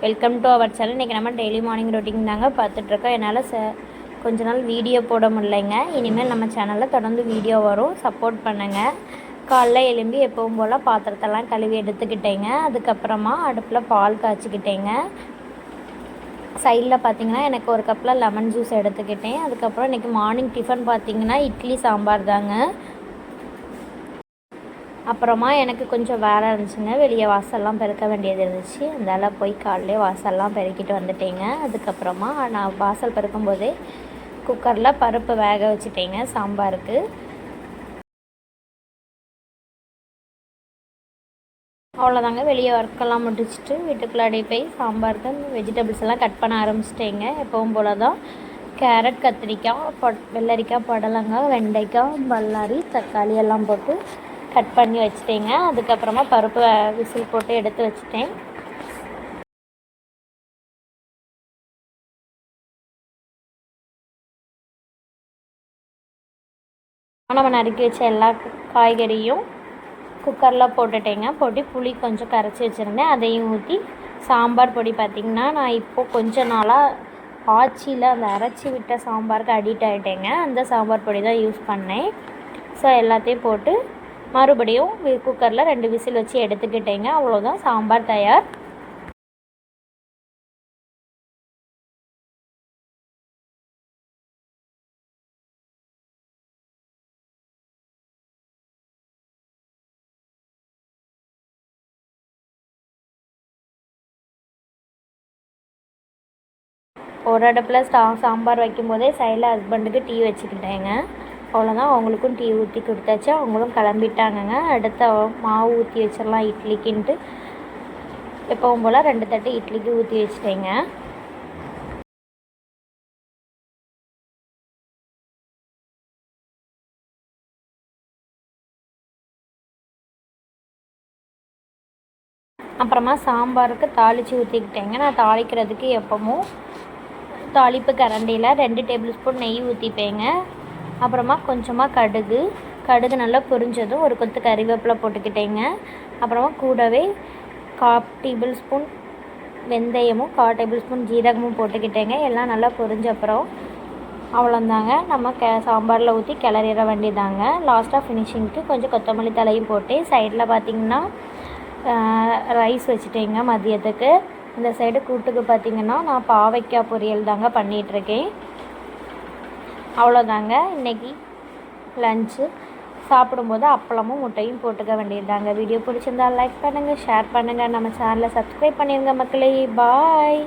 Welcome to our channel. இன்றைக்கி நம்ம daily morning routine தாங்க பார்த்துட்ருக்கோம். என்னால் கொஞ்ச நாள் வீடியோ போட முடியலைங்க. இனிமேல் நம்ம சேனலில் தொடர்ந்து வீடியோ வரும், சப்போர்ட் பண்ணுங்கள். காலைல எழும்பி எப்பவும் போல் பாத்திரத்தெல்லாம் கழுவி எடுத்துக்கிட்டேங்க. அதுக்கப்புறமா அடுப்பில் பால் காய்ச்சிக்கிட்டேங்க. சைடில் பார்த்திங்கன்னா எனக்கு ஒரு கப்பில் லெமன் ஜூஸ் எடுத்துக்கிட்டேன். அதுக்கப்புறம் இன்றைக்கி மார்னிங் டிஃபன் பார்த்திங்கன்னா இட்லி சாம்பார் தாங்க. அப்புறமா எனக்கு கொஞ்சம் வேலை இருந்துச்சுங்க, வெளியே வாசல்லாம் பெருக்க வேண்டியது இருந்துச்சு. அதனால் போய் காலையிலே வாசல்லாம் பெருக்கிட்டு வந்துட்டேங்க. அதுக்கப்புறமா நான் வாசல் பெருக்கும்போதே குக்கரில் பருப்பு வேக வச்சுட்டேங்க சாம்பாருக்கு. அவ்வளோதாங்க, வெளியே ஒர்க்கெல்லாம் முடிச்சுட்டு வீட்டுக்குள்ளாடி போய் சாம்பாருக்கு வெஜிடபிள்ஸ் எல்லாம் கட் பண்ண ஆரம்பிச்சிட்டேங்க. எப்பவும் போல் தான் கேரட், கத்திரிக்காய், வெள்ளரிக்காய், புடலங்காய், வெண்டைக்காய், பல்லாரி, தக்காளி எல்லாம் போட்டு கட் பண்ணி வச்சுட்டேங்க. அதுக்கப்புறமா பருப்பு விசில் போட்டு எடுத்து வச்சுட்டேன். நம்ம நறுக்கி வச்ச எல்லா காய்கறியும் குக்கரில் போட்டுட்டேங்க. போட்டு புளி கொஞ்சம் கரைச்சி வச்சுருந்தேன், அதையும் ஊற்றி சாம்பார் பொடி பார்த்திங்கன்னா நான் இப்போது கொஞ்ச நாளாக ஆச்சியில் அந்த அரைச்சி விட்ட சாம்பாருக்கு அடிக்ட் ஆகிட்டேங்க. அந்த சாம்பார் பொடி தான் யூஸ் பண்ணேன். ஸோ எல்லாத்தையும் போட்டு மறுபடியும் குக்கரில் 2 விசில் வச்சு எடுத்துக்கிட்டேங்க. அவ்வளோதான், சாம்பார் தயார். ஒரு அடுப்பில் சாம்பார் வைக்கும்போதே சைடில் ஹஸ்பண்டுக்கு டீ வச்சுக்கிட்டேங்க. அவ்வளோதான், அவங்களுக்கும் டீ ஊற்றி கொடுத்தாச்சு. அவங்களும் கிளம்பிட்டாங்கங்க. அடுத்த மாவு ஊற்றி வச்சிடலாம் இட்லிக்குன்ட்டு எப்பவும் போல் 2 தட்டு இட்லிக்கு ஊற்றி வச்சிட்டேங்க. அப்புறமா சாம்பாருக்கு தாளித்து ஊற்றிக்கிட்டேங்க. நான் தாளிக்கிறதுக்கு எப்பவும் தாளிப்பு கரண்டியில் 2 டேபிள் ஸ்பூன் நெய் ஊற்றிப்பேங்க. அப்புறமா கொஞ்சமாக கடுகு நல்லா பொரிஞ்சதும் ஒரு கொத்து கறிவேப்பிலை போட்டுக்கிட்டேங்க. அப்புறமா கூடவே 1/4 டேபிள் ஸ்பூன் வெந்தயமும் 1/4 டேபிள் ஸ்பூன் ஜீரகமும் போட்டுக்கிட்டேங்க. எல்லாம் நல்லா பொரிஞ்ச அப்புறம் அவ்வளோந்தாங்க, நம்ம சாம்பாரில் ஊற்றி கிளறிட வேண்டியதாங்க. லாஸ்ட்டாக ஃபினிஷிங்க்கு கொஞ்சம் கொத்தமல்லி தலையும் போட்டு சைடில் பார்த்திங்கன்னா ரைஸ் வச்சுட்டேங்க மதியத்துக்கு. இந்த சைடு கூட்டுக்கு பார்த்திங்கன்னா நான் பாவைக்காய் பொரியல் தாங்க பண்ணிகிட்ருக்கேன். அவ்வளோதாங்க, இன்றைக்கி லஞ்சு. சாப்பிடும்போது அப்பளமும் முட்டையும் போட்டுக்க வேண்டியதுதாங்க. வீடியோ பிடிச்சிருந்தால் லைக் பண்ணுங்கள், ஷேர் பண்ணுங்கள், நம்ம சேனலை சப்ஸ்கிரைப் பண்ணிடுங்க மக்களே. பாய்.